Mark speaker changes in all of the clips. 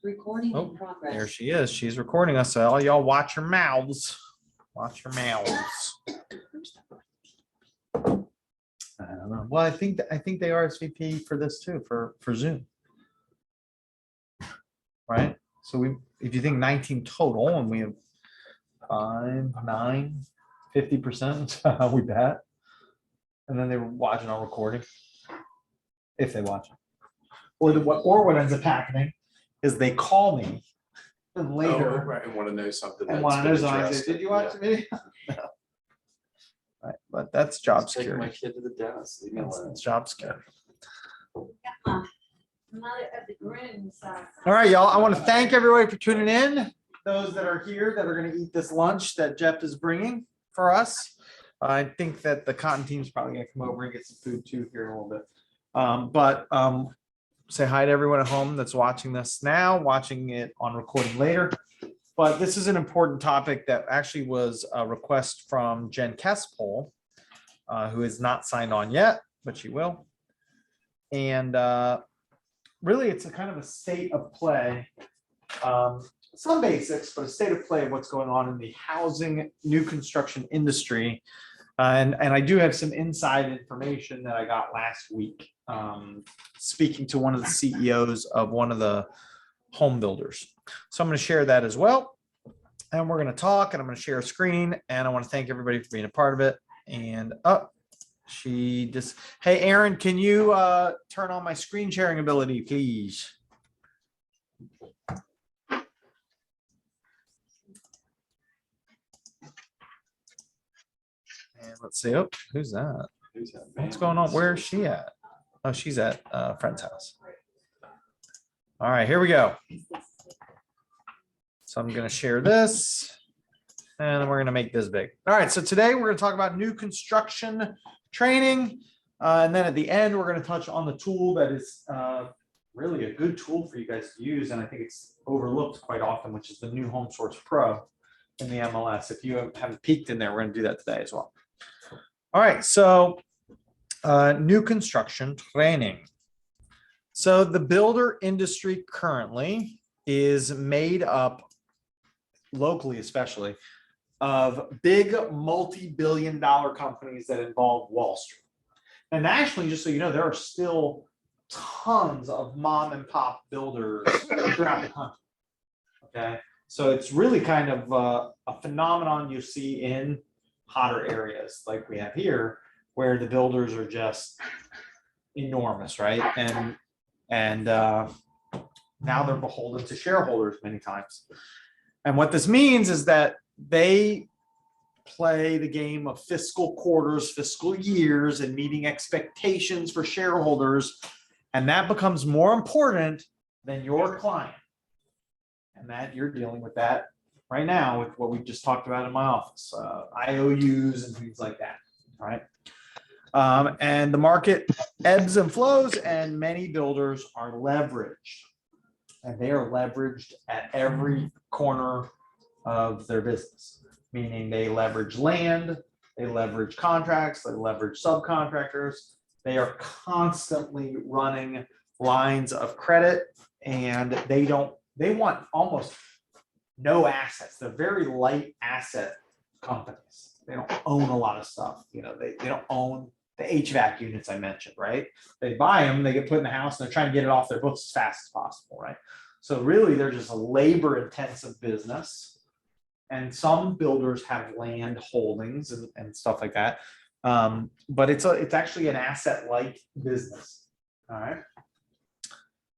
Speaker 1: Recording
Speaker 2: Oh,
Speaker 1: in progress.
Speaker 2: there she is. She's recording us. So all y'all watch your mouths. Watch your mouths. I don't know. Well, I think they RSVP for this too, for Zoom. Right? So if you think 19 total and we have 5, 9, 50%, how we bet. And then they were watching on recording. If they watch it. Or what ends up happening is they call me later.
Speaker 3: Right, and want to know something.
Speaker 2: And
Speaker 3: that's
Speaker 2: want to know
Speaker 3: been
Speaker 2: something. I say,
Speaker 3: addressed.
Speaker 2: did you watch the video? No. Right, but that's job
Speaker 3: Taking my
Speaker 2: security.
Speaker 3: kid to the dentist. Leave me alone.
Speaker 2: It's job security.
Speaker 1: Mother of the grooms.
Speaker 2: All right, y'all. I want to thank everybody for tuning in. Those that are here that are going to eat this lunch that Jeff is bringing for us. I think that the cotton team's probably going to come over and get some food too here in a little bit. Say hi to everyone at home that's watching this now, watching it on recording later. But this is an important topic that actually was a request from Jen Kespol, who is not signed on yet, but she will. And really, it's a kind of a state of play. Some basics, but a state of play of what's going on in the housing new construction industry. And I do have some inside information that I got last week, speaking to one of the CEOs of one of the home builders. So I'm going to share that as well. And we're going to talk, and I'm going to share a screen, and I want to thank everybody for being a part of it. And hey, Aaron, can you turn on my screen sharing ability, please? And let's see. Oh, who's that? What's going on? Where is she at? Oh, she's at a friend's house. All right, here we go. So I'm going to share this, and then we're going to make this big. All right, so today we're going to talk about new construction training. And then at the end, we're going to touch on the tool that is really a good tool for you guys to use. And I think it's overlooked quite often, which is the new Homesource Pro in the MLS. If you haven't peeked in there, we're going to do that today as well. All right, so new construction training. So the builder industry currently is made up, locally especially, of big multi-billion-dollar companies that involve Wall Street. And nationally, just so you know, there are still tons of mom and pop builders throughout the country. Okay, so it's really kind of a phenomenon you see in hotter areas like we have here, where the builders are just enormous, right? And now they're beholden to shareholders many times. And what this means is that they play the game of fiscal quarters, fiscal years, and meeting expectations for shareholders. And that becomes more important than your client. And that you're dealing with that right now with what we just talked about in my office, IOUs and things like that, right? And the market ebbs and flows, and many builders are leveraged. And they are leveraged at every corner of their business, meaning they leverage land, they leverage contracts, they leverage subcontractors. They are constantly running lines of credit, and they want almost no assets. They're very light asset companies. They don't own a lot of stuff. You know, they don't own the HVAC units I mentioned, right? They buy them, they get put in the house, and they're trying to get it off their books as fast as possible, right? So really, they're just a labor-intensive business. And some builders have land holdings and stuff like that. But it's actually an asset-like business, all right?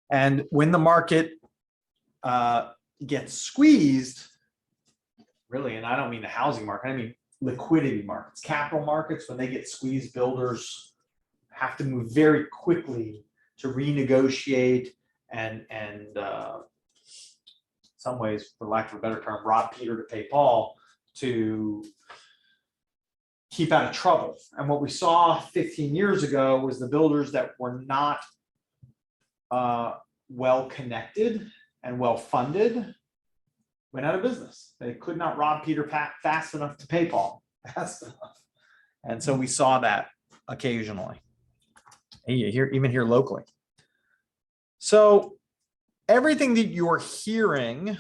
Speaker 2: And when the market gets squeezed, really, and I don't mean the housing market, I mean liquidity markets, capital markets, when they get squeezed, builders have to move very quickly to renegotiate and some ways, for lack of a better term, rob Peter to pay Paul to keep out of trouble. And what we saw 15 years ago was the builders that were not well connected and well funded went out of business. They could not rob Peter fast enough to pay Paul fast enough. And so we saw that occasionally, even here locally. So everything that you're hearing,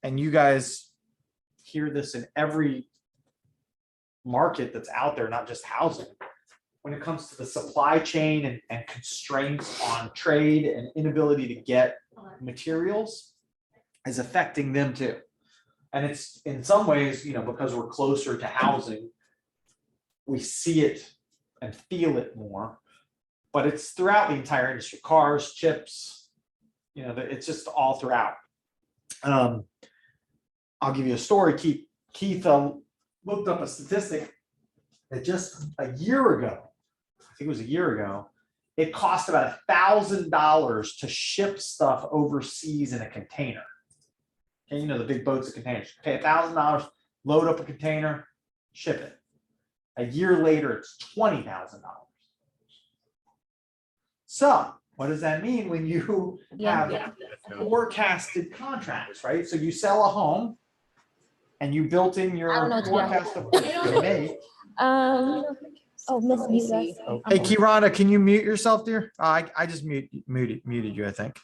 Speaker 2: and you guys hear this in every market that's out there, not just housing, when it comes to the supply chain and constraints on trade and inability to get materials, is affecting them too. And it's in some ways, because we're closer to housing, we see it and feel it more, but it's throughout the entire industry, cars, chips, it's just all throughout. I'll give you a story. Keith looked up a statistic that just a year ago, I think it was a year ago, it cost about $1,000 to ship stuff overseas in a container. Okay, the big boats of containers. Pay $1,000, load up a container, ship it. A year later, it's $20,000. So what does that mean when you have forecasted contracts, right? So you sell a home and you built in your forecast of what you make.
Speaker 4: Oh, Miss Mute.
Speaker 2: Hey, Kirana, can you mute yourself, dear? I just muted you, I think.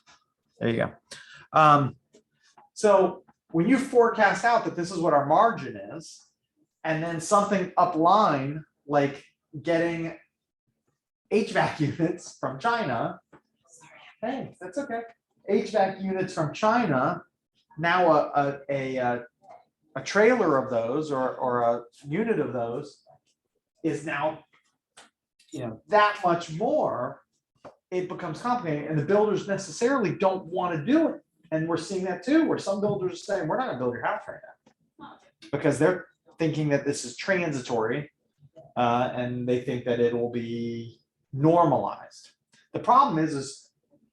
Speaker 2: There you go. So when you forecast out that this is what our margin is, and then something upline like getting HVAC units from China, hey, that's okay. HVAC units from China, now a trailer of those or a unit of those is now that much more. It becomes complicated, and the builders necessarily don't want to do it. And we're seeing that too, where some builders are saying, we're not going to build your house right now, because they're thinking that this is transitory, and they think that it will be normalized. The problem is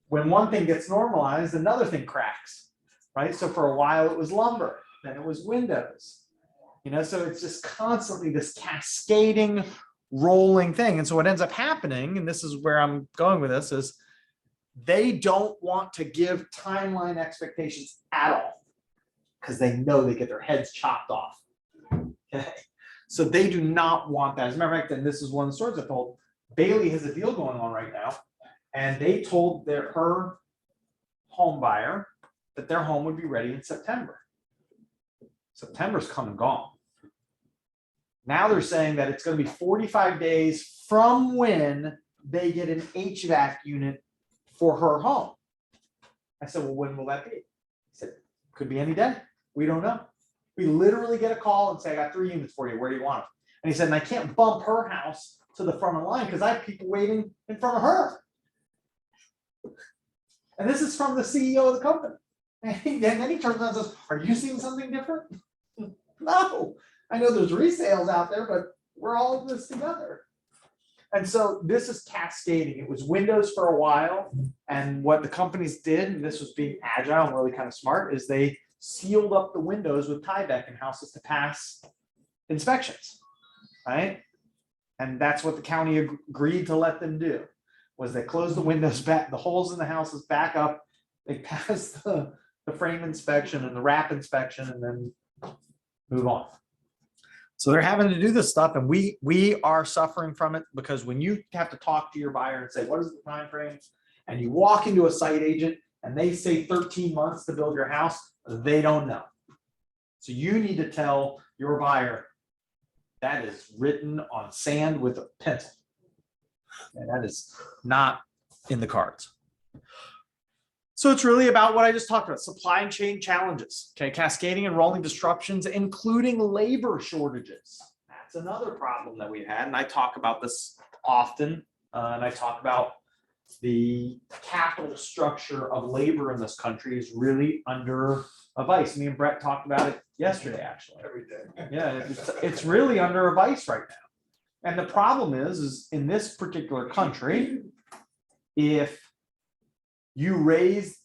Speaker 2: when one thing gets normalized, another thing cracks, right? So for a while it was lumber, then it was windows, so it's just constantly this cascading, rolling thing. And so what ends up happening, and this is where I'm going with this, is they don't want to give timeline expectations at all, because they know they get their heads chopped off. Okay. So they do not want that. As a matter of fact, and this is one of the stories I told, Bailey has a deal going on right now, and they told her home buyer that their home would be ready in September. September's come and gone. Now they're saying that it's going to be 45 days from when they get an HVAC unit for her home. I said, well, when will that be? He said, could be any day. We don't know. We literally get a call and say, I got 3 units for you. Where do you want them? And he said, and I can't bump her house to the front of the line because I have people waiting in front of her. And this is from the CEO of the company. And then he turns around and says, are you seeing something different? No. I know there's resales out there, but we're all in this together. And so this is cascading. It was windows for a while. And what the companies did, and this was being agile and really kind of smart, is they sealed up the windows with Tyvek in houses to pass inspections, right? And that's what the county agreed to let them do, was they closed the windows back, the holes in the houses back up. They passed the frame inspection and the wrap inspection, and then move on. So they're having to do this stuff, and we are suffering from it, because when you have to talk to your buyer and say, what is the time frame? And you walk into a site agent and they say 13 months to build your house, they don't know. So you need to tell your buyer that is written on sand with a pencil. And that is not in the cards. So it's really about what I just talked about, supply chain challenges, okay, cascading and rolling disruptions, including labor shortages. That's another problem that we've had, and I talk about this often, and I talk about the capital structure of labor in this country is really under a vice. Me and Brett talked about it yesterday, actually.
Speaker 3: Every day.
Speaker 2: Yeah, it's really under a vice right now. And the problem is in this particular country, if you raise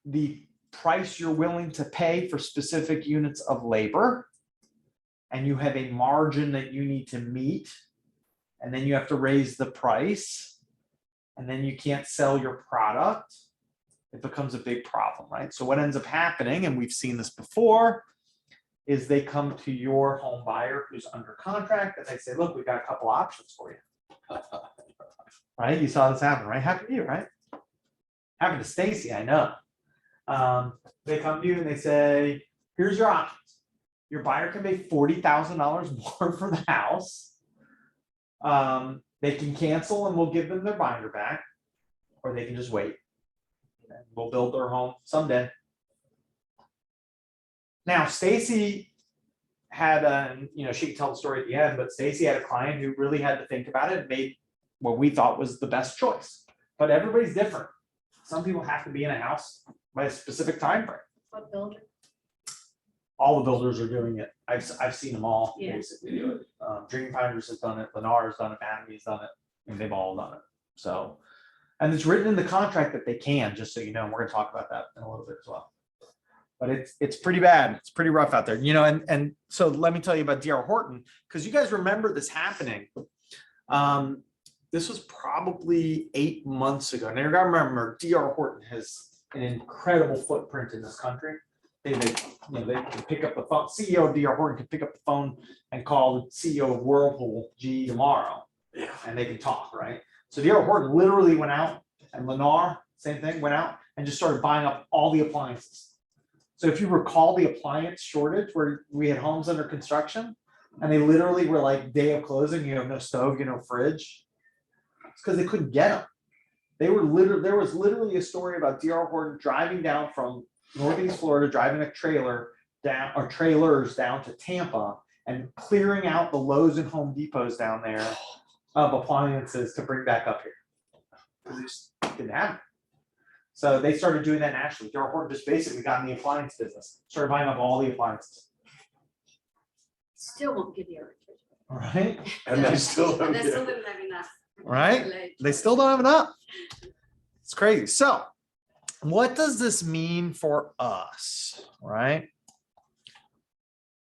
Speaker 2: the price you're willing to pay for specific units of labor, and you have a margin that you need to meet, and then you have to raise the price, and then you can't sell your product, it becomes a big problem, right? So what ends up happening, and we've seen this before, is they come to your home buyer who's under contract, and they say, look, we've got a couple options for you. Right? You saw this happen, right? Happened to you, right? Happened to Stacy, I know. They come to you and they say, here's your options. Your buyer can pay $40,000 more for the house. They can cancel and we'll give them their binder back, or they can just wait. And we'll build their home someday. Now, Stacy had she can tell the story at the end, but Stacy had a client who really had to think about it and made what we thought was the best choice. But everybody's different. Some people have to be in a house by a specific time frame.
Speaker 1: What builder?
Speaker 2: All the builders are doing it. I've seen them all
Speaker 1: Yeah.
Speaker 2: basically do it. Dreamfinders has done it, Lennar has done it, Matthew's done it, and they've all done it. So, and it's written in the contract that they can, just so you know, and we're gonna talk about that in a little bit as well. But it's pretty bad. It's pretty rough out there, and so let me tell you about D.R. Horton, because you guys remember this happening. This was probably 8 months ago. Now you gotta remember, D.R. Horton has an incredible footprint in this country. They can pick up the phone. CEO of D.R. Horton can pick up the phone and call the CEO of Whirlpool GE tomorrow, and they can talk, right? So D.R. Horton literally went out, and Lennar, same thing, went out and just started buying up all the appliances. So if you recall the appliance shortage where we had homes under construction, and they literally were like, day of closing, you have no stove, you know, fridge. It's because they couldn't get them. There was literally a story about D.R. Horton driving down from Northeast Florida, driving a trailer down, or trailers down to Tampa, and clearing out the Lowe's and Home Depots down there of appliances to bring back up here. Because they just didn't have it. So they started doing that nationally. D.R. Horton just basically got in the appliance business, started buying up all the appliances.
Speaker 1: Still won't give you a refrigerator.
Speaker 2: All right.
Speaker 3: And they still don't
Speaker 1: And they
Speaker 3: get
Speaker 1: still
Speaker 3: it.
Speaker 1: didn't have enough.
Speaker 2: Right? They still don't have enough. It's crazy. So, what does this mean for us? Right?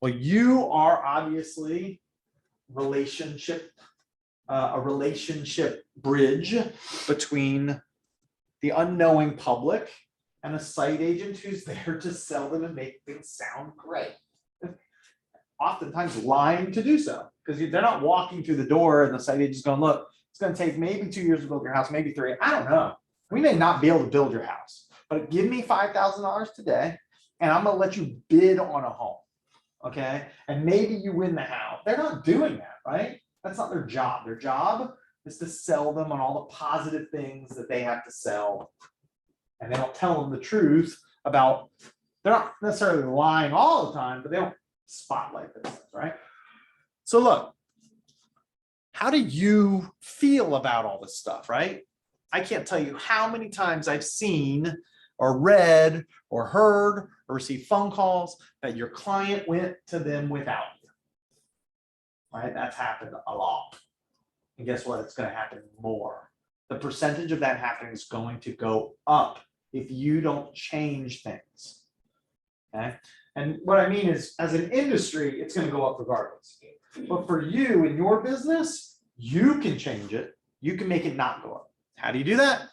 Speaker 2: Well, you are obviously a relationship bridge between the unknowing public and a site agent who's there to sell them and make things sound great. Oftentimes lying to do so, because they're not walking through the door and the site agent's going, look, it's going to take maybe 2 years to build your house, maybe 3. I don't know. We may not be able to build your house, but give me $5,000 today, and I'm going to let you bid on a home. Okay. And maybe you win the house. They're not doing that, right? That's not their job. Their job is to sell them on all the positive things that they have to sell. And they don't tell them the truth about, they're not necessarily lying all the time, but they don't spotlight this, right? So look, how do you feel about all this stuff, right? I can't tell you how many times I've seen or read or heard or received phone calls that your client went to them without you. Right? That's happened a lot. And guess what? It's going to happen more. The percentage of that happening is going to go up if you don't change things. Okay. And what I mean is, as an industry, it's going to go up regardless. But for you in your business, you can change it. You can make it not go up. How do you do that?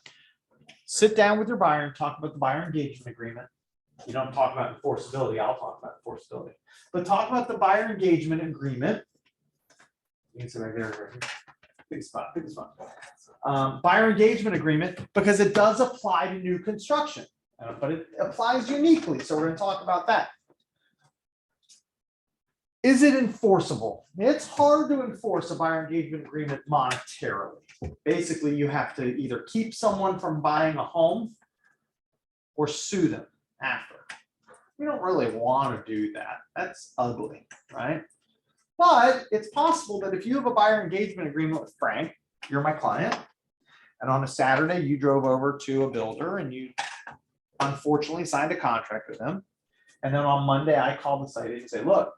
Speaker 2: Sit down with your buyer and talk about the buyer engagement agreement. You don't talk about enforceability. I'll talk about enforceability. But talk about the buyer engagement agreement. You can sit right there. Big spot, big spot. Buyer engagement agreement, because it does apply to new construction, but it applies uniquely. So we're going to talk about that. Is it enforceable? It's hard to enforce a buyer engagement agreement monetarily. Basically, you have to either keep someone from buying a home or sue them after. We don't really want to do that. That's ugly, right? But it's possible that if you have a buyer engagement agreement with Frank, you're my client, and on a Saturday you drove over to a builder and you unfortunately signed a contract with them. And then on Monday, I call the site agent and say, look,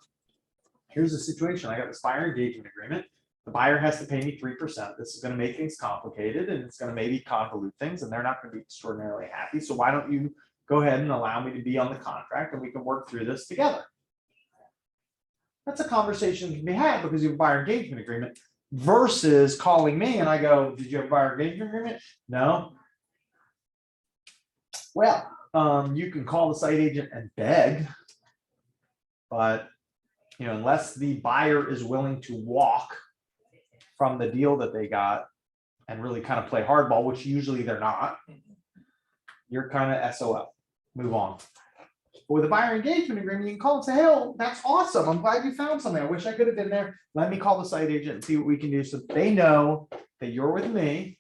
Speaker 2: here's the situation. I got this buyer engagement agreement. The buyer has to pay me 3%. This is going to make things complicated and it's going to maybe convolute things and they're not going to be extraordinarily happy. So why don't you go ahead and allow me to be on the contract and we can work through this together? That's a conversation that can be had because you have a buyer engagement agreement versus calling me and I go, did you have a buyer engagement agreement? No. Well, you can call the site agent and beg, but unless the buyer is willing to walk from the deal that they got and really kind of play hardball, which usually they're not, you're kind of SOL. move on. But with a buyer engagement agreement, you can call and say, hey, that's awesome. I'm glad you found something. I wish I could have been there. Let me call the site agent and see what we can do. So they know that you're with me.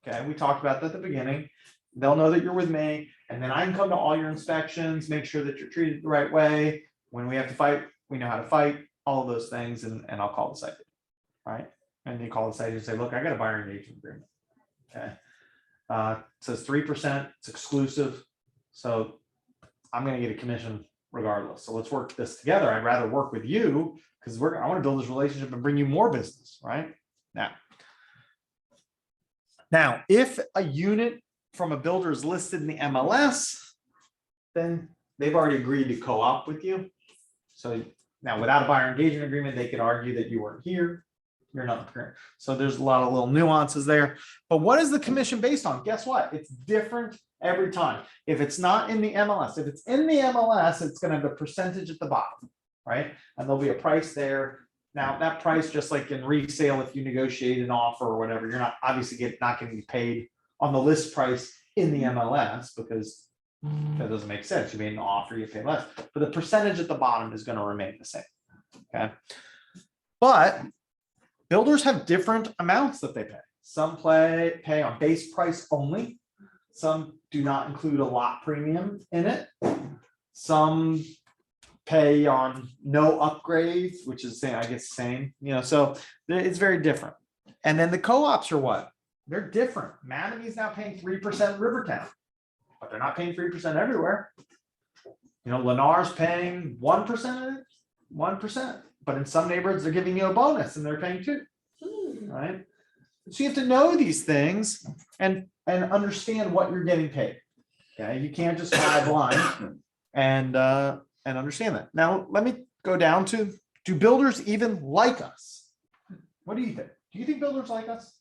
Speaker 2: Okay, we talked about that at the beginning. They'll know that you're with me, and then I can come to all your inspections, make sure that you're treated the right way. When we have to fight, we know how to fight, all of those things, and I'll call the site agent, right? And you call the site agent and say, look, I got a buyer engagement agreement. Okay. It says 3%, it's exclusive. So I'm gonna get a commission regardless. So let's work this together. I'd rather work with you because I want to build this relationship and bring you more business, right? Now, if a unit from a builder is listed in the MLS, then they've already agreed to co-op with you. So now without a buyer engagement agreement, they could argue that you weren't here. You're not here. So there's a lot of little nuances there. But what is the commission based on? Guess what? It's different every time. If it's not in the MLS, if it's in the MLS, it's going to have the percentage at the bottom, right? And there'll be a price there. Now that price, just like in resale, if you negotiate an offer or whatever, you're not obviously not going to be paid on the list price in the MLS because that doesn't make sense. You made an offer, you pay less, but the percentage at the bottom is going to remain the same. Okay. But builders have different amounts that they pay. Some pay on base price only. Some do not include a lot premium in it. Some pay on no upgrades, which is saying, I guess, same, so it's very different. And then the co-ops are what? They're different. Mattamy is now paying 3% in Rivertown, but they're not paying 3% everywhere. Lennar's paying 1%, 1%, but in some neighborhoods they're giving you a bonus and they're paying 2%, right? So you have to know these things and understand what you're getting paid. Okay, you can't just fly blind and understand that. Now let me go down to, do builders even like us? What do you think? Do you think builders like us?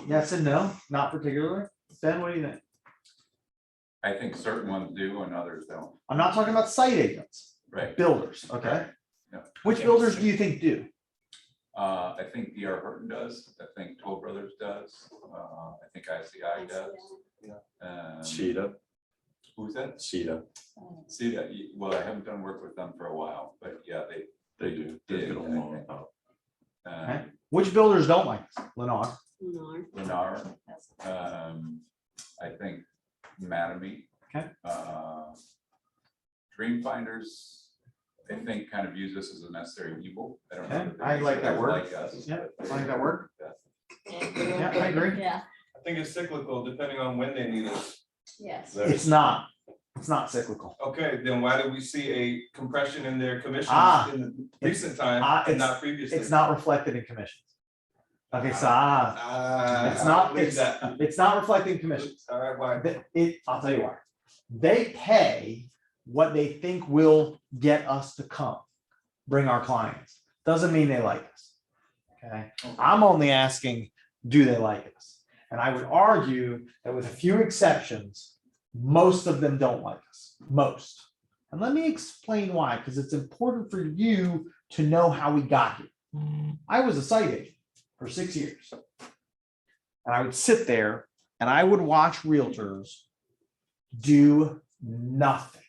Speaker 2: Yes and no, not particularly. Ben, what do you think?
Speaker 5: I think certain ones do and others don't.
Speaker 2: I'm not talking about site agents,
Speaker 5: Right.
Speaker 2: builders, okay?
Speaker 5: Yeah.
Speaker 2: Which builders do you think do?
Speaker 5: I think D.R. Horton does. I think Toll Brothers does. I think ICI does.
Speaker 3: Cheetah.
Speaker 5: Who's that?
Speaker 3: Cheetah.
Speaker 5: See that? Well, I haven't done work with them for a while, but yeah,
Speaker 3: They do.
Speaker 5: did,
Speaker 3: They get
Speaker 5: I
Speaker 3: along
Speaker 5: think.
Speaker 3: about.
Speaker 2: Okay. Which builders don't like us? Lennar.
Speaker 5: Lennar. I think Mattamy.
Speaker 2: Okay.
Speaker 5: Dream Finders, I think, kind of use this as a necessary evil. I don't know.
Speaker 2: Okay,
Speaker 5: that they
Speaker 2: I like that word.
Speaker 5: like us,
Speaker 2: Yeah,
Speaker 5: but-
Speaker 2: I like that word. Yeah, I agree.
Speaker 1: Yeah,
Speaker 6: I think it's cyclical depending on when they need it.
Speaker 1: yes.
Speaker 2: It's not cyclical.
Speaker 6: Okay, then why did we see a compression in their commissions
Speaker 2: Ah,
Speaker 6: in the recent time and
Speaker 2: it's-
Speaker 6: not previously?
Speaker 2: It's not reflected in commissions. Okay, so it's
Speaker 6: I
Speaker 2: not,
Speaker 6: believe
Speaker 2: it's,
Speaker 6: that.
Speaker 2: it's not reflected in commissions.
Speaker 6: All right, why?
Speaker 2: I'll tell you why. They pay what they think will get us to come, bring our clients. Doesn't mean they like us. Okay, I'm only asking, do they like us? And I would argue that with a few exceptions, most of them don't like us, most. And let me explain why, because it's important for you to know how we got here. I was a site agent for 6 years. And I would sit there and I would watch realtors do nothing.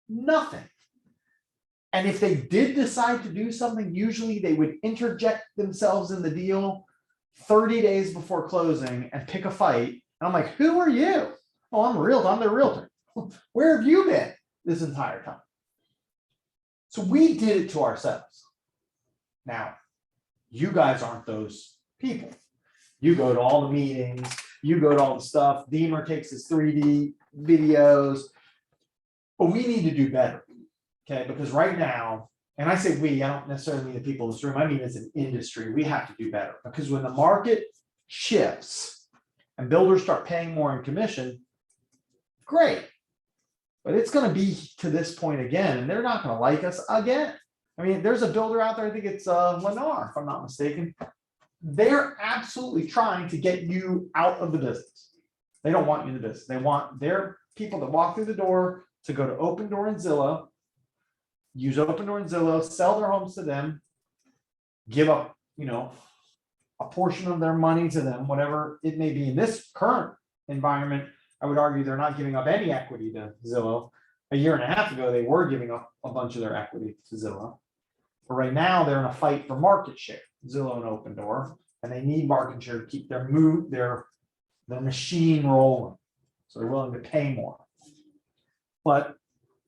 Speaker 2: Nothing. And if they did decide to do something, usually they would interject themselves in the deal 30 days before closing and pick a fight. And I'm like, who are you? Oh, I'm a realtor. I'm the realtor. Where have you been this entire time? So we did it to ourselves. Now, you guys aren't those people. You go to all the meetings, you go to all the stuff. Deemer takes his 3D videos, but we need to do better. Okay, because right now, and I say we, I don't necessarily mean the people in this room, I mean as an industry, we have to do better. Because when the market shifts and builders start paying more in commission, great. But it's going to be to this point again, and they're not going to like us again. I mean, there's a builder out there, I think it's Lennar, if I'm not mistaken. They're absolutely trying to get you out of the business. They don't want you in the business. They want their people that walk through the door to go to Open Door and Zillow, use Open Door and Zillow, sell their homes to them, give up, a portion of their money to them, whatever it may be in this current environment. I would argue they're not giving up any equity to Zillow. A year and a half ago, they were giving up a bunch of their equity to Zillow. But right now, they're in a fight for market share, Zillow and Open Door, and they need market share to keep their machine rolling. So they're willing to pay more. But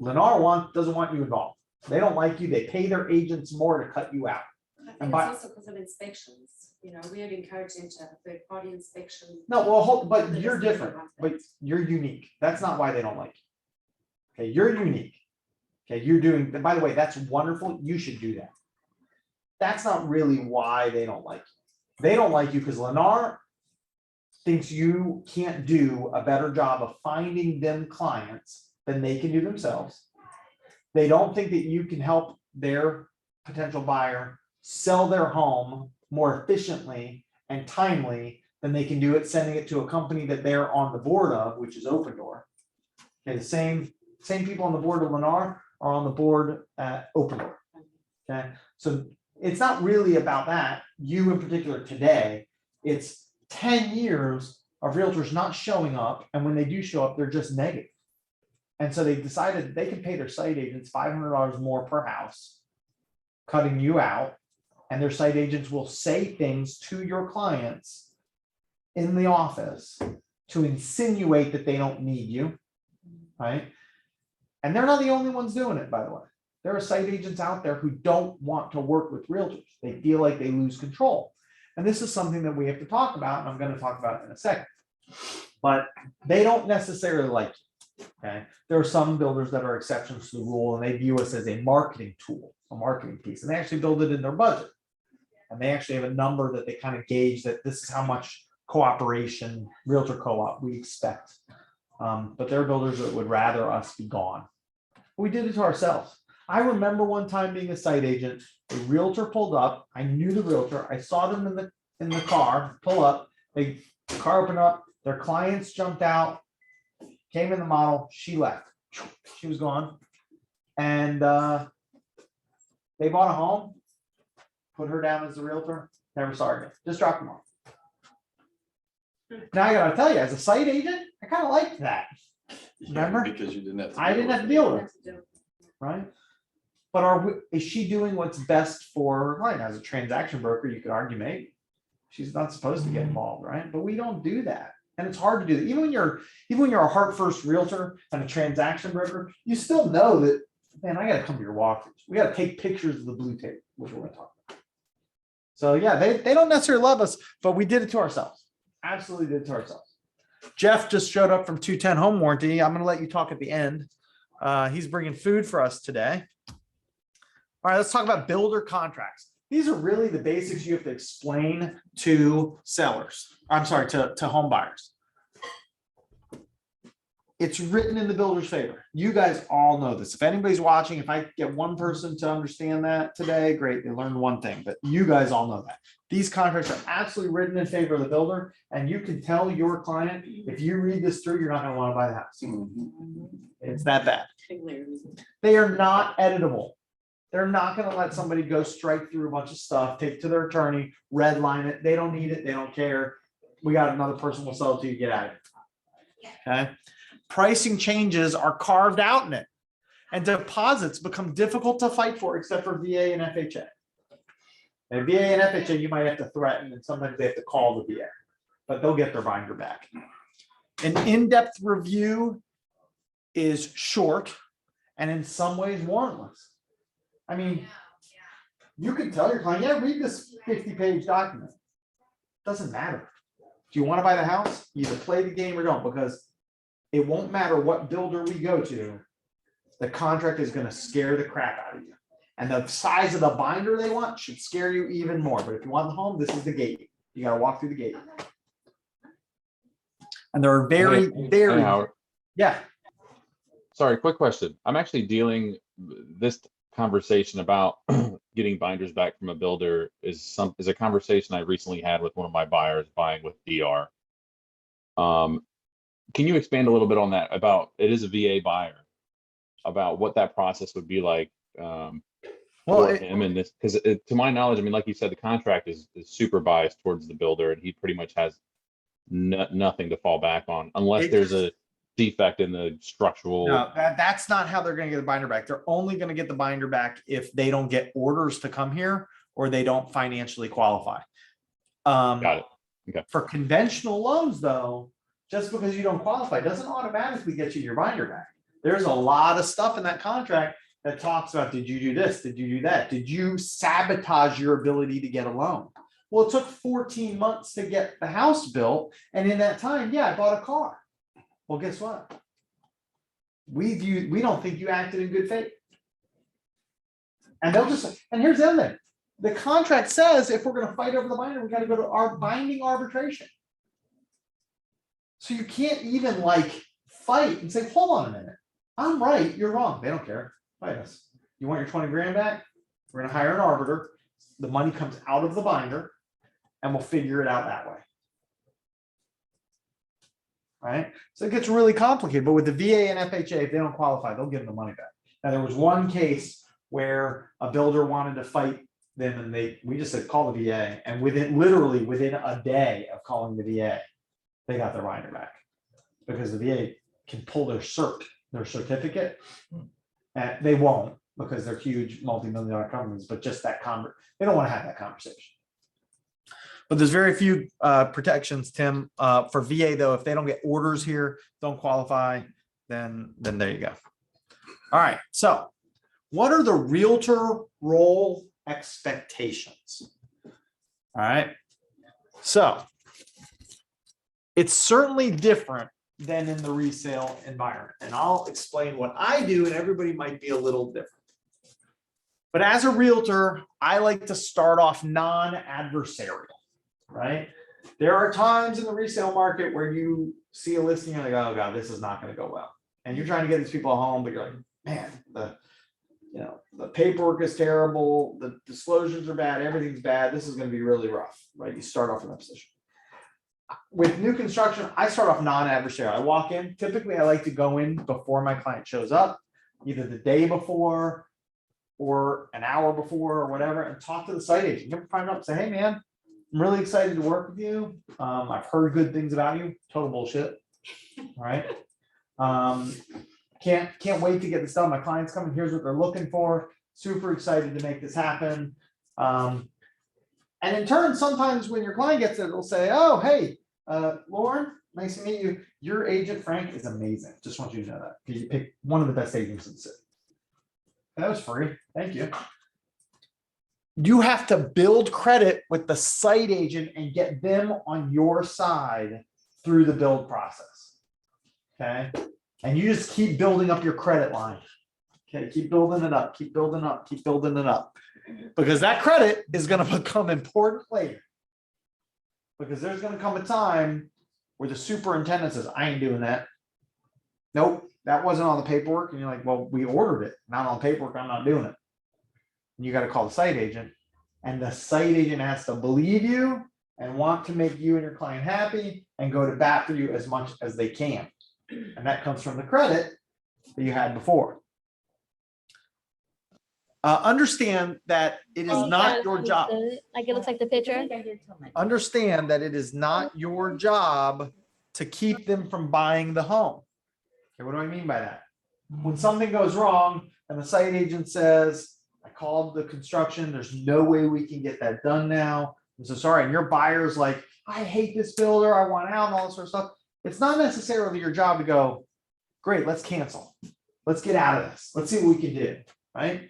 Speaker 2: Lennar doesn't want you involved. They don't like you. They pay their agents more to cut you out.
Speaker 7: I think
Speaker 2: And
Speaker 7: it's
Speaker 2: by-
Speaker 7: also because of inspections, you know, we are encouraging to have third party inspection.
Speaker 2: No, well, but
Speaker 7: That
Speaker 2: you're
Speaker 7: doesn't
Speaker 2: different,
Speaker 7: want
Speaker 2: but
Speaker 7: that.
Speaker 2: you're unique. That's not why they don't like you. Okay, you're unique. Okay, you're doing, by the way, that's wonderful. You should do that. That's not really why they don't like you. They don't like you because Lennar thinks you can't do a better job of finding them clients than they can do themselves. They don't think that you can help their potential buyer sell their home more efficiently and timely than they can do it sending it to a company that they're on the board of, which is Open Door. Okay, the same people on the board of Lennar are on the board at Open Door. Okay, so it's not really about that, you in particular today, it's 10 years of realtors not showing up, and when they do show up, they're just negative. And so they decided they can pay their site agents $500 more per house, cutting you out, and their site agents will say things to your clients in the office to insinuate that they don't need you, right? And they're not the only ones doing it, by the way. There are site agents out there who don't want to work with realtors. They feel like they lose control. And this is something that we have to talk about, and I'm going to talk about it in a second. But they don't necessarily like you, okay? There are some builders that are exceptions to the rule, and they view us as a marketing tool, a marketing piece, and they actually build it in their budget. And they actually have a number that they kind of gauge that this is how much cooperation, realtor co-op, we expect. But there are builders that would rather us be gone. We did it to ourselves. I remember one time being a site agent, a realtor pulled up. I knew the realtor. I saw them in the car pull up. The car opened up. Their clients jumped out, came in the model. She left. She was gone. And they bought a home, put her down as a realtor. Never saw her again. Just dropped them off. Now I gotta tell you, as a site agent, I kind of liked that. Remember?
Speaker 3: Because you didn't have to.
Speaker 2: I didn't have to deal with it, right? But is she doing what's best for her client? As a transaction broker, you could argue maybe she's not supposed to get involved, right? But we don't do that, and it's hard to do that. Even when you're a heart first realtor and a transaction broker, you still know that, man, I got to come to your walkthroughs. We got to take pictures of the blue tape, which we're going to talk about. So yeah, they don't necessarily love us, but we did it to ourselves. Absolutely did it to ourselves. Jeff just showed up from 210 Home Warranty. I'm going to let you talk at the end. He's bringing food for us today. All right, let's talk about builder contracts. These are really the basics you have to explain to sellers. I'm sorry, to home buyers. It's written in the builder's favor. You guys all know this. If anybody's watching, if I get one person to understand that today, great, they learned one thing, but you guys all know that. These contracts are absolutely written in favor of the builder, and you can tell your client, if you read this through, you're not going to want to buy the house. It's that bad. They are not editable. They're not going to let somebody go strike through a bunch of stuff, take it to their attorney, redline it. They don't need it. They don't care. We got another person will sell it to you. Get out of it. Okay. Pricing changes are carved out in it, and deposits become difficult to fight for, except for VA and FHA. And VA and FHA, you might have to threaten, and sometimes they have to call the VA, but they'll get their binder back. An in-depth review is short and in some ways warrantless. I mean, you can tell your client, yeah, read this 50-page document. Doesn't matter. If you want to buy the house, you either play the game or don't, because it won't matter what builder we go to. The contract is going to scare the crap out of you. And the size of the binder they want should scare you even more. But if you want the home, this is the gate. You got to walk through the gate. And there are very,
Speaker 8: Hey, Howard.
Speaker 2: yeah.
Speaker 8: Sorry, quick question. I'm actually dealing this conversation about getting binders back from a builder is a conversation I recently had with one of my buyers buying with DR. Can you expand a little bit on that about, it is a VA buyer, about what that process would be like for him in this? Because to my knowledge, I mean, like you said, the contract is super biased towards the builder, and he pretty much has nothing to fall back on unless there's a defect in the structural.
Speaker 2: No, that's not how they're going to get the binder back. They're only going to get the binder back if they don't get orders to come here or they don't financially qualify.
Speaker 8: Got it. Okay.
Speaker 2: For conventional loans, though, just because you don't qualify doesn't automatically get you your binder back. There's a lot of stuff in that contract that talks about, did you do this? Did you do that? Did you sabotage your ability to get a loan? Well, it took 14 months to get the house built. And in that time, yeah, I bought a car. Well, guess what? We don't think you acted in good faith. And and here's the other thing. The contract says if we're going to fight over the binder, we got to go to our binding arbitration. So you can't even fight and say, hold on a minute. I'm right, you're wrong. They don't care. Fight us. You want your 20 grand back? We're going to hire an arbiter. The money comes out of the binder and we'll figure it out that way. Right? So it gets really complicated, but with the VA and FHA, if they don't qualify, they'll give them the money back. Now, there was one case where a builder wanted to fight them and we just said, call the VA. And literally within a day of calling the VA, they got their binder back because the VA can pull their certificate, and they won't because they're huge multi-million-dollar companies, but just that they don't want to have that conversation. But there's very few protections, Tim, for VA though. If they don't get orders here, don't qualify, then there you go. All right. So what are the realtor role expectations? All right. So it's certainly different than in the resale environment. And I'll explain what I do, and everybody might be a little different. But as a realtor, I like to start off non-adversarial, right? There are times in the resale market where you see a listing and you're like, oh God, this is not going to go well. And you're trying to get these people home, but you're like, man, the paperwork is terrible. The disclosures are bad. Everything's bad. This is going to be really rough, right? You start off in that position. With new construction, I start off non-adversarial. I walk in. Typically, I like to go in before my client shows up, either the day before or an hour before or whatever, and talk to the site agent. Give them a up and say, hey, man, I'm really excited to work with you. I've heard good things about you. Total bullshit. All right. Can't wait to get this done. My client's coming. Here's what they're looking for. Super excited to make this happen. And in turn, sometimes when your client gets it, they'll say, oh, hey, Lauren, nice to meet you. Your agent, Frank, is amazing. Just want you to know that. Because you picked one of the best agents in the city. That was free. Thank you. You have to build credit with the site agent and get them on your side through the build process. Okay. And you just keep building up your credit line. Okay. Keep building it up, keep building up, keep building it up. Because that credit is going to become important later. Because there's going to come a time where the superintendent says, I ain't doing that. Nope, that wasn't on the paperwork. And you're like, well, we ordered it. Not on paperwork. I'm not doing it. And you got to call the site agent. And the site agent has to believe you and want to make you and your client happy and go to bat for you as much as they can. And that comes from the credit that you had before. Understand that it is not your job.
Speaker 4: Like it looks like the picture.
Speaker 2: Understand that it is not your job to keep them from buying the home. Okay, what do I mean by that? When something goes wrong and the site agent says, I called the construction, there's no way we can get that done now. I'm so sorry. And your buyer's like, I hate this builder, I want out and all this sort of stuff. It's not necessarily your job to go, great, let's cancel. Let's get out of this. Let's see what we can do. Right?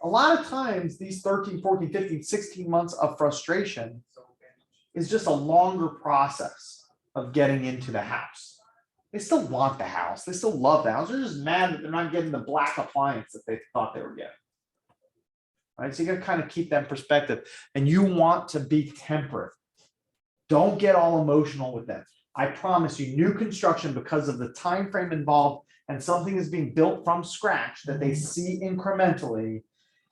Speaker 2: A lot of times these 13, 14, 15, 16 months of frustration is just a longer process of getting into the house. They still want the house. They still love the house. They're just mad that they're not getting the black appliance that they thought they were getting. Right? So you got to kind of keep that in perspective, and you want to be temperate. Don't get all emotional with them. I promise you, new construction, because of the time frame involved, and something is being built from scratch that they see incrementally,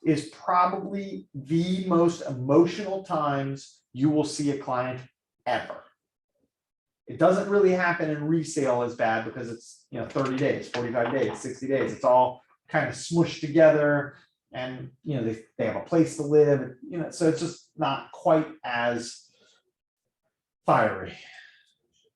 Speaker 2: is probably the most emotional times you will see a client ever. It doesn't really happen in resale as bad because it's 30 days, 45 days, 60 days. It's all kind of smushed together, and they have a place to live. So it's just not quite as fiery.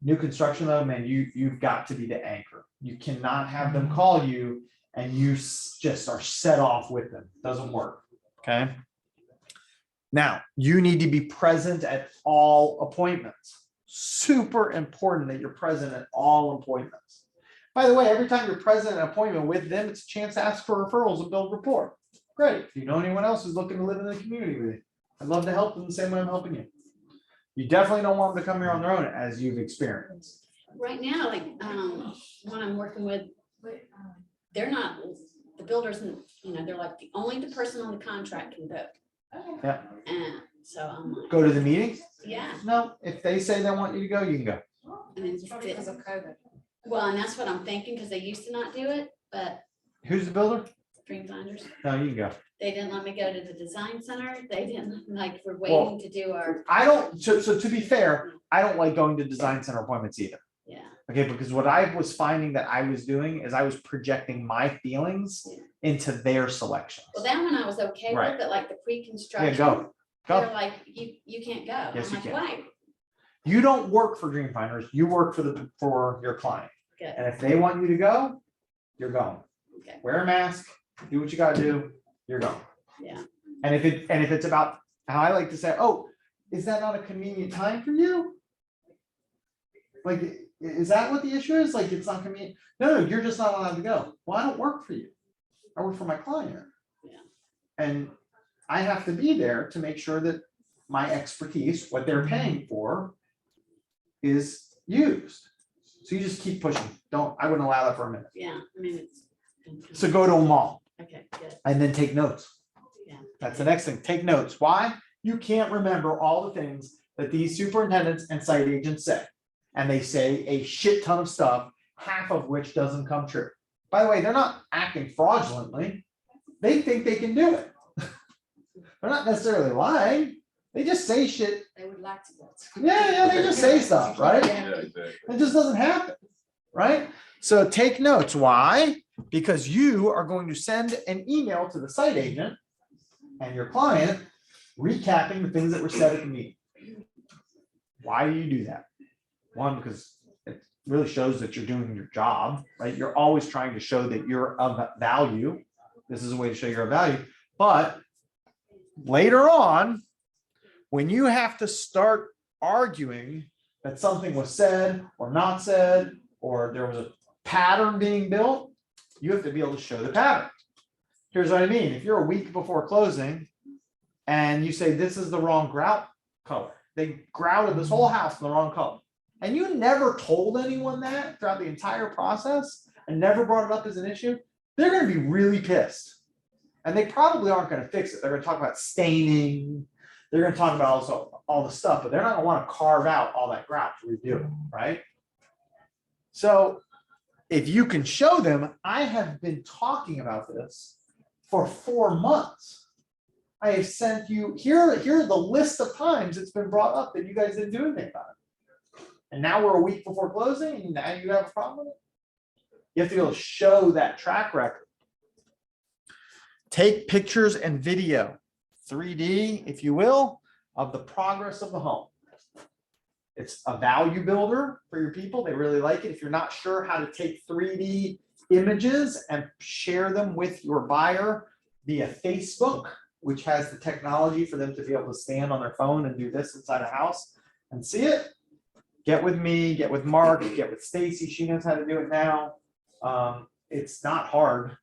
Speaker 2: New construction though, man, you've got to be the anchor. You cannot have them call you and you just are set off with them. Doesn't work. Okay. Now, you need to be present at all appointments. Super important that you're present at all appointments. By the way, every time you're present at an appointment with them, it's a chance to ask for referrals and build rapport. Great. If you know anyone else who's looking to live in the community with you, I'd love to help them the same way I'm helping you. You definitely don't want them to come here on their own, as you've experienced.
Speaker 9: Right now, like, when I'm working with, they're not, the builders, they're like, only the person on the contract can vote.
Speaker 2: Yeah.
Speaker 9: And so I'm like,
Speaker 2: Go to the meetings?
Speaker 9: yeah.
Speaker 2: No, if they say they want you to go, you can go.
Speaker 9: And then just
Speaker 7: Probably because of COVID.
Speaker 9: well, and that's what I'm thinking, because they used to not do it, but
Speaker 2: Who's the builder?
Speaker 9: Dream Finders,
Speaker 2: No, you can go.
Speaker 9: they didn't let me go to the design center. They didn't, like, we're
Speaker 2: Well,
Speaker 9: waiting to do our,
Speaker 2: I don't, so to be fair, I don't like going to design center appointments either.
Speaker 9: yeah.
Speaker 2: Okay, because what I was finding that I was doing is I was projecting my feelings into their selections.
Speaker 9: Well, that one I was okay
Speaker 2: Right.
Speaker 9: with, but like the pre-construction.
Speaker 2: Yeah, go.
Speaker 9: They're
Speaker 2: Go.
Speaker 9: like, you can't go.
Speaker 2: Yes,
Speaker 9: I'm
Speaker 2: you
Speaker 9: like,
Speaker 2: can.
Speaker 9: why?
Speaker 2: You don't work for Dream Finders, you work for your client.
Speaker 9: Good.
Speaker 2: And if they want you to go, you're going.
Speaker 9: Okay.
Speaker 2: Wear a mask, do what you gotta do, you're going.
Speaker 9: Yeah.
Speaker 2: And if it's about how I like to say, oh, is that not a convenient time for you? Like, is that what the issue is? Like, it's not convenient? No, you're just not allowed to go. Well, I don't work for you. I work for my client.
Speaker 9: Yeah.
Speaker 2: And I have to be there to make sure that my expertise, what they're paying for, is used. So you just keep pushing. I wouldn't allow that for a minute.
Speaker 9: Yeah, I mean, it's.
Speaker 2: So go to them all
Speaker 9: Okay, good,
Speaker 2: and then take notes.
Speaker 9: yeah.
Speaker 2: That's the next thing. Take notes. Why? You can't remember all the things that these superintendents and site agents say. And they say a shit ton of stuff, half of which doesn't come true. By the way, they're not acting fraudulently. They think they can do it. They're not necessarily lying. They just say shit.
Speaker 7: They would like to.
Speaker 2: Yeah, they just say stuff, right?
Speaker 5: Yeah, exactly.
Speaker 2: It just doesn't happen, right? So take notes. Why? Because you are going to send an email to the site agent and your client recapping the things that were said at the meeting. Why do you do that? One, because it really shows that you're doing your job, right? You're always trying to show that you're of value. This is a way to show you're of value. But later on, when you have to start arguing that something was said or not said, or there was a pattern being built, you have to be able to show the pattern. Here's what I mean. If you're a week before closing and you say, this is the wrong grout color, they grouted this whole house in the wrong color, and you never told anyone that throughout the entire process and never brought it up as an issue, they're going to be really pissed. And they probably aren't going to fix it. They're going to talk about staining. They're going to talk about also all the stuff, but they're not going to want to carve out all that grout to redo it, right? So if you can show them, I have been talking about this for 4 months. I have sent you, here are the list of times it's been brought up that you guys didn't do anything about it. And now we're a week before closing and now you have a problem with it. You have to be able to show that track record. Take pictures and video, 3D, if you will, of the progress of the home. It's a value builder for your people. They really like it. If you're not sure how to take 3D images and share them with your buyer via Facebook, which has the technology for them to be able to stand on their phone and do this inside a house and see it, get with me, get with Mark, get with Stacy. She knows how to do it now. It's not hard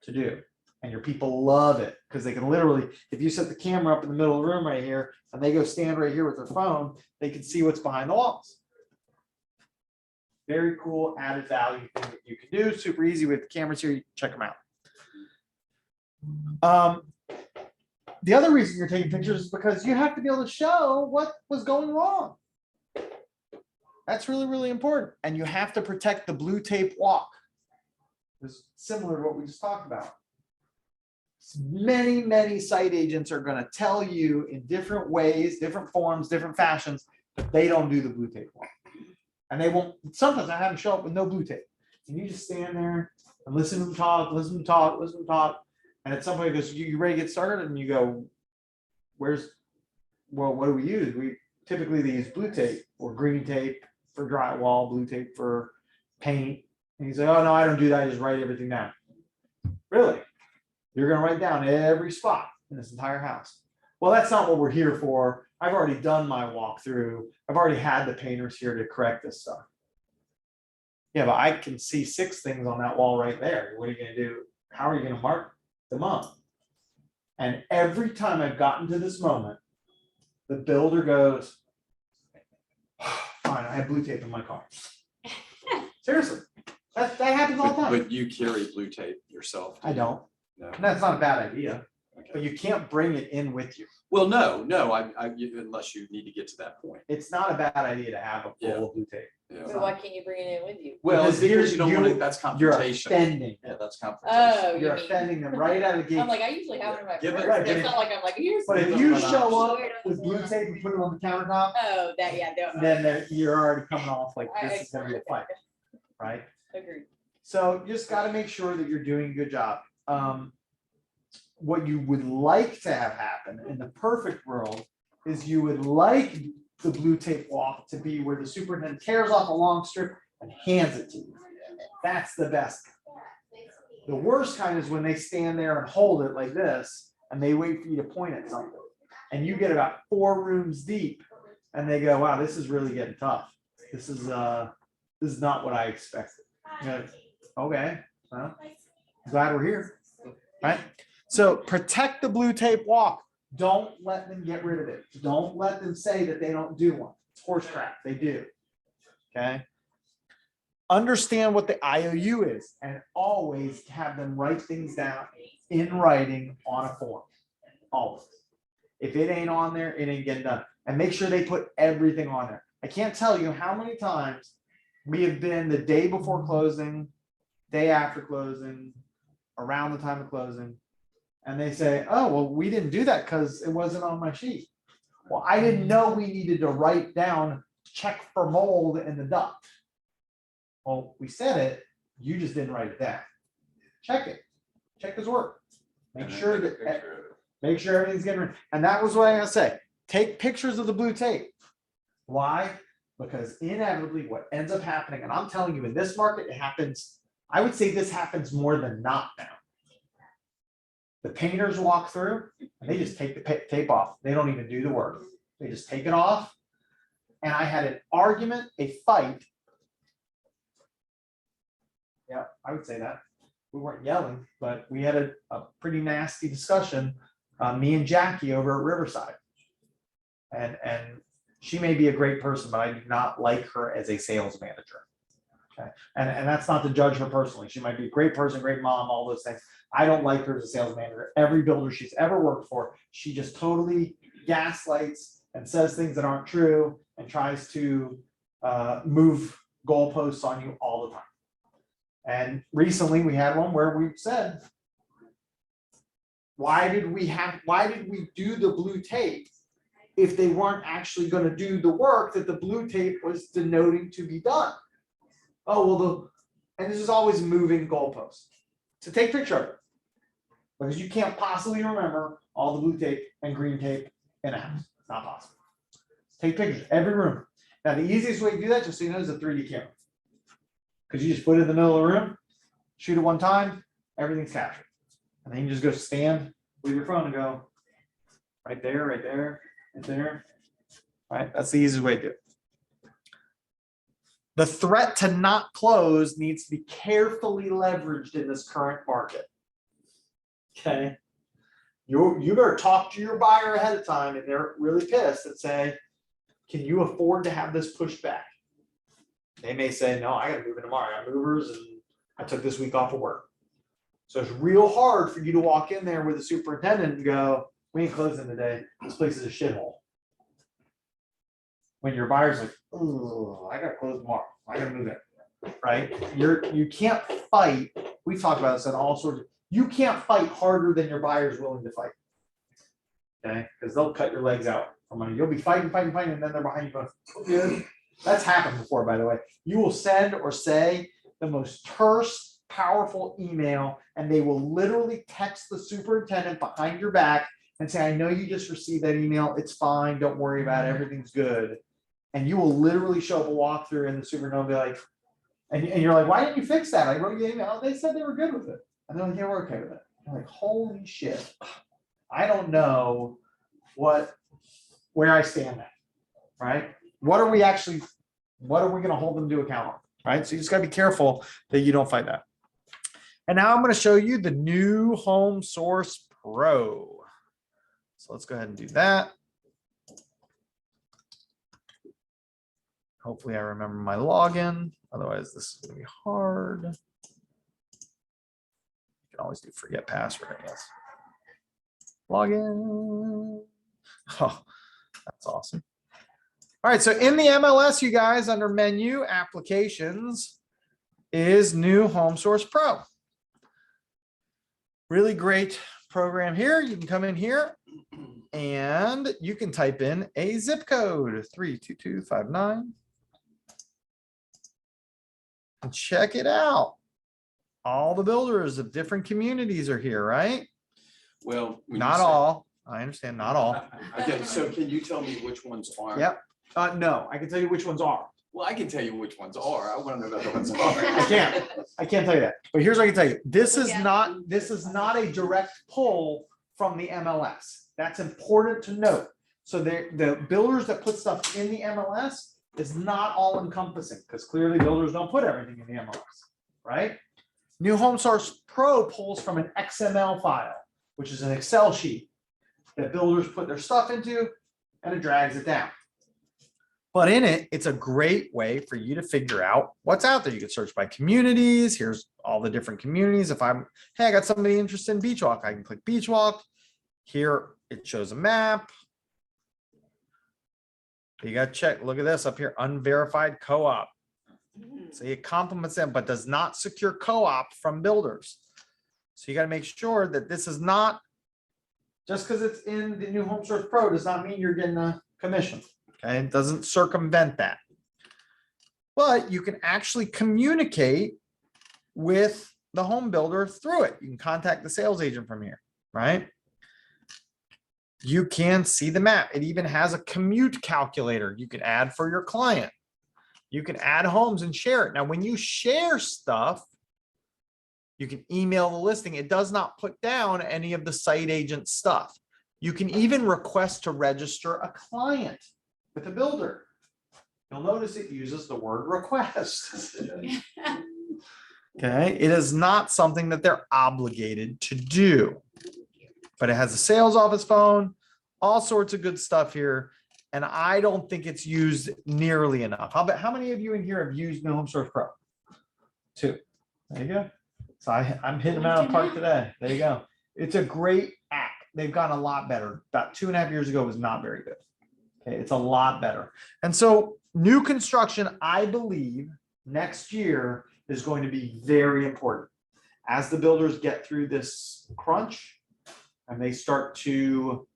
Speaker 2: to do. And your people love it because they can literally, if you set the camera up in the middle of the room right here and they go stand right here with their phone, they can see what's behind the walls. Very cool added value thing that you can do. Super easy with the cameras here. You check them out. The other reason you're taking pictures is because you have to be able to show what was going wrong. That's really, really important. And you have to protect the blue tape walk. It's similar to what we just talked about. Many site agents are going to tell you in different ways, different forms, different fashions, that they don't do the blue tape walk. And they won't, sometimes I have them show up with no blue tape. And you just stand there and listen to them talk, listen to them talk, listen to them talk. And at some point it goes, you ready to get started? And you go, well, what do we use? We typically use blue tape or green tape for drywall, blue tape for paint. And he's like, oh, no, I don't do that. I just write everything down. Really? You're gonna write down every spot in this entire house? Well, that's not what we're here for. I've already done my walkthrough. I've already had the painters here to correct this stuff. Yeah, but I can see 6 things on that wall right there. What are you gonna do? How are you gonna mark them up? And every time I've gotten to this moment, the builder goes, fine, I have blue tape in my car. Seriously, that happens all the time.
Speaker 3: But you carry blue tape yourself.
Speaker 2: I don't.
Speaker 3: No.
Speaker 2: And that's not a bad idea,
Speaker 3: Okay.
Speaker 2: but you can't bring it in with you.
Speaker 3: Well, no, unless you need to get to that point.
Speaker 2: It's not a bad idea to have a
Speaker 3: Yeah.
Speaker 2: full of blue tape.
Speaker 3: Yeah.
Speaker 1: So why can't you bring it in with you?
Speaker 3: Well,
Speaker 2: Because
Speaker 3: it's because
Speaker 2: here's-
Speaker 3: you don't want to, that's
Speaker 2: You're
Speaker 3: confrontation.
Speaker 2: offending.
Speaker 3: Yeah,
Speaker 2: them.
Speaker 3: that's confrontation.
Speaker 1: Oh, you
Speaker 2: You're
Speaker 1: mean,
Speaker 2: offending them right out of the
Speaker 1: I'm
Speaker 2: gate.
Speaker 1: like, I usually have it in my
Speaker 3: Give it-
Speaker 1: purse.
Speaker 2: right,
Speaker 1: It's not like I'm like, here's.
Speaker 2: But if
Speaker 3: Give
Speaker 2: you
Speaker 3: them an
Speaker 2: show up
Speaker 1: option.
Speaker 2: with blue tape and put it on the countertop,
Speaker 1: Oh, that, yeah, no.
Speaker 2: then you're already coming off like
Speaker 1: I
Speaker 2: this is gonna be a fight, right?
Speaker 1: Agreed.
Speaker 2: So you just gotta make sure that you're doing a good job. What you would like to have happen in the perfect world is you would like the blue tape walk to be where the superintendent tears off a long strip and hands it to you. That's the best. The worst kind is when they stand there and hold it like this and they wait for you to point at something. And you get about 4 rooms deep and they go, wow, this is really getting tough. This is not what I expected. You're like, okay, well, glad we're here, right? So protect the blue tape walk. Don't let them get rid of it. Don't let them say that they don't do one. It's horse crap. They do. Okay. Understand what the IOU is and always have them write things down in writing on a form. Always. If it ain't on there, it ain't getting done. And make sure they put everything on there. I can't tell you how many times we have been the day before closing, day after closing, around the time of closing. And they say, oh, well, we didn't do that because it wasn't on my sheet. Well, I didn't know we needed to write down, check for mold in the duct. Well, we said it, you just didn't write it down. Check it. Check his work. Make
Speaker 5: And then
Speaker 2: sure
Speaker 5: take a
Speaker 2: that,
Speaker 5: picture of it.
Speaker 2: make sure everything's getting ready. And that was what I gotta say. Take pictures of the blue tape. Why? Because inevitably what ends up happening, and I'm telling you, in this market, it happens, I would say this happens more than not now. The painters walk through and they just take the tape off. They don't even do the work. They just take it off. And I had an argument, a fight. Yeah, I would say that. We weren't yelling, but we had a pretty nasty discussion, me and Jackie over at Riverside. And she may be a great person, but I do not like her as a sales manager. Okay, and that's not to judge her personally. She might be a great person, great mom, all those things. I don't like her as a sales manager. Every builder she's ever worked for, she just totally gaslights and says things that aren't true and tries to move goalposts on you all the time. And recently we had one where we said, why did we do the blue tape if they weren't actually going to do the work that the blue tape was denoting to be done? Oh, well, and this is always moving goalposts. So take a picture of it. Because you can't possibly remember all the blue tape and green tape in a house. It's not possible. Take pictures, every room. Now, the easiest way to do that, just so you know, is a 3D camera. Because you just put it in the middle of the room, shoot it one time, everything's captured. And then you just go stand with your phone and go right there, right there, right there. Right? That's the easiest way to do it. The threat to not close needs to be carefully leveraged in this current market. Okay. You better talk to your buyer ahead of time if they're really pissed and say, can you afford to have this pushed back? They may say, no, I gotta move in tomorrow. I got movers and I took this week off of work. So it's real hard for you to walk in there with the superintendent and go, we ain't closing today. This place is a shithole. When your buyer's like, oh, I gotta close tomorrow. I gotta move in, right? You can't fight. We talked about this in all sorts of, you can't fight harder than your buyer's willing to fight. Okay, because they'll cut your legs out for money. You'll be fighting, and then they're behind you going, oh, good. That's happened before, by the way. You will send or say the most terse, powerful email, and they will literally text the superintendent behind your back and say, I know you just received that email. It's fine. Don't worry about it. Everything's good. And you will literally show up a walkthrough in the Supernova and be like, and you're like, why didn't you fix that? I wrote you an email. They said they were good with it. And they're like, yeah, we're okay with it. I'm like, holy shit. I don't know where I stand at, right? What are we gonna hold them to account on, right? So you just gotta be careful that you don't fight that. And now I'm gonna show you the new Homesource Pro. So let's go ahead and do that. Hopefully I remember my login. Otherwise, this is gonna be hard. You can always do forget password, I guess. Login. Oh, that's awesome. All right, so in the MLS, you guys, under menu applications is new Homesource Pro. Really great program here. You can come in here and you can type in a zip code 32259. And check it out. All the builders of different communities are here, right?
Speaker 3: Well. when you
Speaker 2: Not
Speaker 3: say-
Speaker 2: all. I understand, not all.
Speaker 3: Okay, so can you tell me which ones are?
Speaker 2: Yep. No, I can tell you which ones are.
Speaker 3: Well, I can tell you which ones are. I want to know about the ones that
Speaker 2: I can't tell you that. But here's what I can tell you. This is
Speaker 9: Okay.
Speaker 2: not a direct pull from the MLS. That's important to note. So the builders that put stuff in the MLS is not all encompassing, because clearly builders don't put everything in the MLS, right? New Homesource Pro pulls from an XML file, which is an Excel sheet that builders put their stuff into, and it drags it down. But in it, it's a great way for you to figure out what's out there. You can search by communities. Here's all the different communities. If hey, I got somebody interested in Beach Walk, I can click Beach Walk. Here, it shows a map. You got to check, look at this up here, unverified co-op. So it complements them, but does not secure co-op from builders. So you got to make sure that this is not, just because it's in the new Homesource Pro does not mean you're getting a commission. Okay, it doesn't circumvent that. But you can actually communicate with the home builder through it. You can contact the sales agent from here, right? You can see the map. It even has a commute calculator you can add for your client. You can add homes and share it. Now, when you share stuff, you can email the listing. It does not put down any of the site agent stuff. You can even request to register a client with a builder. You'll notice it uses the word request. Okay, it is not something that they're obligated to do. But it has a sales office phone, all sorts of good stuff here. And I don't think it's used nearly enough. How many of you in here have used New Homesource Pro? 2. There you go. So I'm hitting them out of the park today. There you go. It's a great app. They've gotten a lot better. About 2.5 years ago, it was not very good. Okay, it's a lot better. And so new construction, I believe, next year is going to be very important. As the builders get through this crunch, and they start to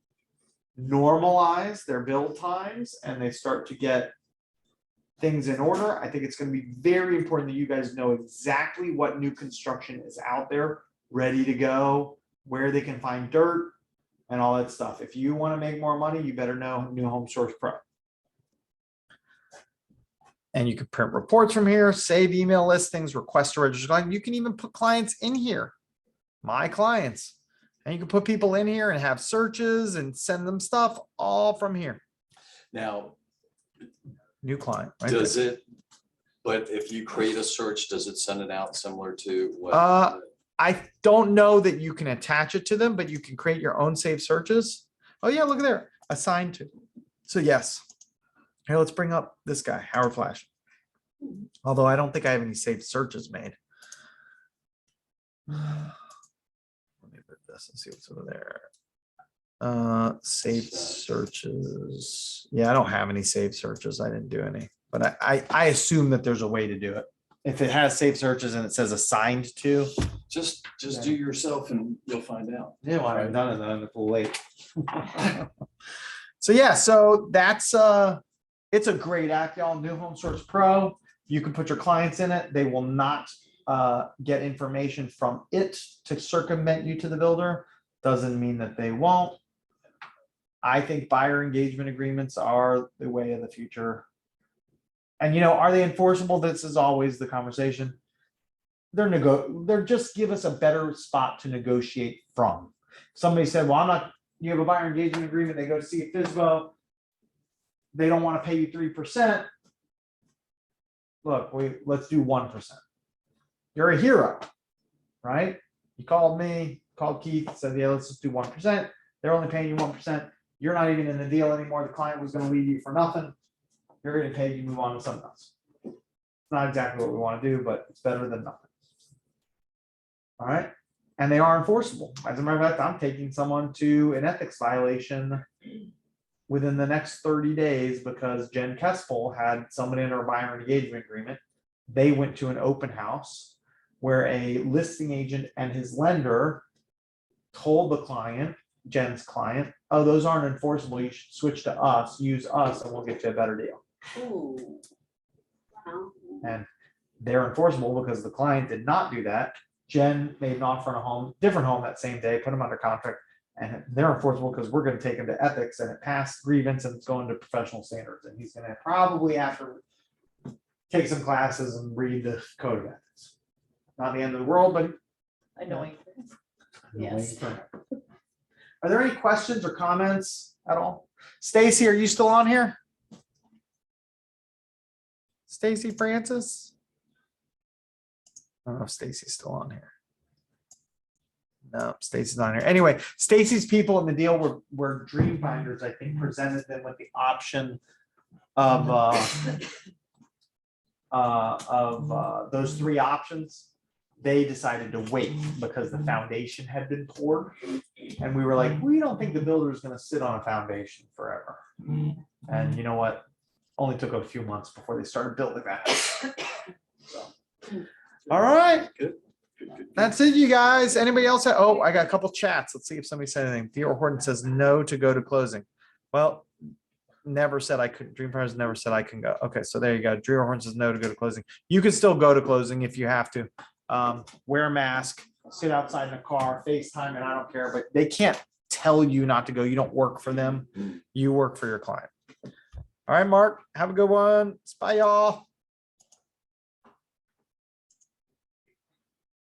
Speaker 2: normalize their build times and they start to get things in order, I think it's going to be very important that you guys know exactly what new construction is out there, ready to go, where they can find dirt and all that stuff. If you want to make more money, you better know New Homesource Pro. And you can print reports from here, save email listings, request to register client. You can even put clients in here, my clients. And you can put people in here and have searches and send them stuff all from here.
Speaker 3: Now,
Speaker 2: New client. Right
Speaker 3: does
Speaker 2: there.
Speaker 3: it, but if you create a search, does it send it out similar to what?
Speaker 2: I don't know that you can attach it to them, but you can create your own saved searches. Oh yeah, look at there, assigned to. So yes. Here, let's bring up this guy, Howard Flash. Although I don't think I have any saved searches made. Let me put this and see what's over there. Saved searches. Yeah, I don't have any saved searches. I didn't do any, but I assume that there's a way to do it. If it has saved searches and it says assigned to.
Speaker 3: Just do yourself and you'll find out.
Speaker 2: Yeah, well, I haven't done it though, it's a little late. So yeah, so that's it's a great app, y'all. New Homesource Pro. You can put your clients in it. They will not get information from it to circumvent you to the builder. Doesn't mean that they won't. I think buyer engagement agreements are the way of the future. And are they enforceable? This is always the conversation. They're just give us a better spot to negotiate from. Somebody said, well, I'm not, you have a buyer engagement agreement, they go to see a FSBO. They don't want to pay you 3%. Look, let's do 1%. You're a hero, right? You called me, called Keith, said, yeah, let's just do 1%. They're only paying you 1%. You're not even in the deal anymore. The client was going to leave you for nothing. You're going to pay, you move on to something else. It's not exactly what we want to do, but it's better than nothing. All right. And they are enforceable. As a matter of fact, I'm taking someone to an ethics violation within the next 30 days because Jen Kespel had somebody under a buyer engagement agreement. They went to an open house where a listing agent and his lender told the client, Jen's client, oh, those aren't enforceable. You should switch to us, use us, and we'll get you a better deal.
Speaker 9: Ooh. Wow.
Speaker 2: And they're enforceable because the client did not do that. Jen made an offer on a home, different home that same day, put them under contract, and they're enforceable because we're going to take him to ethics, and it passed grievance and it's going to professional standards. And he's going to probably have to take some classes and read the code of ethics. Not the end of the world, but
Speaker 1: Annoying.
Speaker 9: Yes.
Speaker 2: Are there any questions or comments at all? Stacy, are you still on here? Stacy Francis? I don't know if Stacy's still on here. No, Stacy's not here. Anyway, Stacy's people in the deal were dream finders, I think, presented them with the option of those three options. They decided to wait because the foundation had been poured. And we were like, we don't think the builder is going to sit on a foundation forever. And you know what? Only took a few months before they started building that. So. All right.
Speaker 3: Good.
Speaker 2: That's it, you guys. Anybody else? Oh, I got a couple chats. Let's see if somebody said anything. Theo Horton says no to go to closing. Well, never said I couldn't. Dream Fires never said I can go. Okay, so there you go. Dream Horton says no to go to closing. You can still go to closing if you have to. Wear a mask, sit outside in a car, FaceTime, and I don't care, but they can't tell you not to go. You don't work for them. You work for your client. All right, Mark, have a good one. Bye, y'all.